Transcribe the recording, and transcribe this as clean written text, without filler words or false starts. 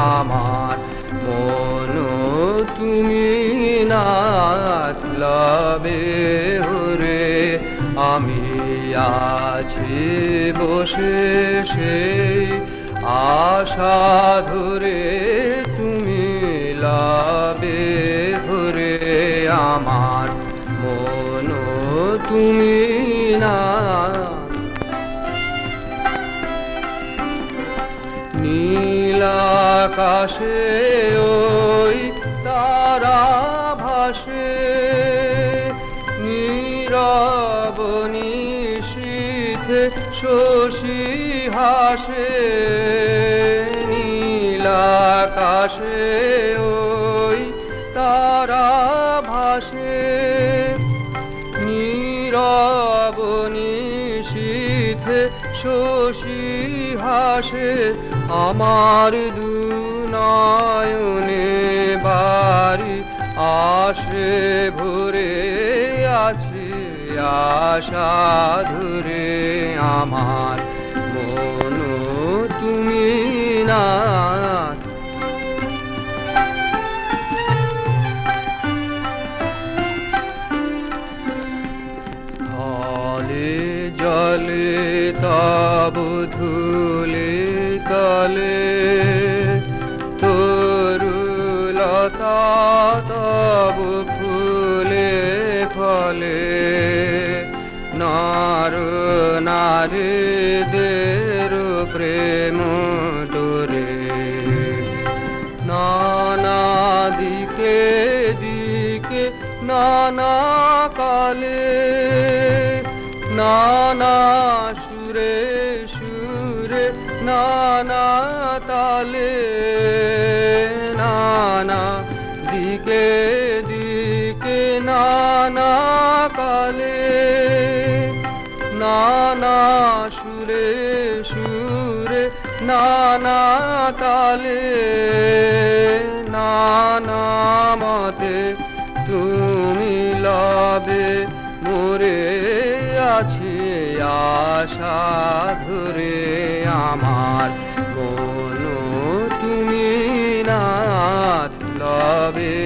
আমার মন তুমি নাথ লবে হরে আমি আছি বসে সেই আশা ধরে তুমি লবে হরে আমার মন তুমি নাথ নীল আকাশে ওই তারা ভাসে নীরব নিশীথে শশী হাসে নীল আকাশে ওই তারা ভাসে নীরব নিশীথে শশী হাসে আমার দুনয়নে বাড়ি আসে ভরে আছে আশা ধরে আমার মন তুমি নাথ স্থলে জলে তব ধুলে তলে তরুলতা তব ফুলে ফলে নর নারীদের প্রেম ডোরে নানা দিকে দিকে নানা কালে নানা সুরে সুরে নানা তালে নানা দিকে দিকে নানা কালে নানা সুরে সুরে নানা তালে নানা মতে তুমি লবে মোরে আছে আশা ধরে আমার মন তুমি নাথ লবে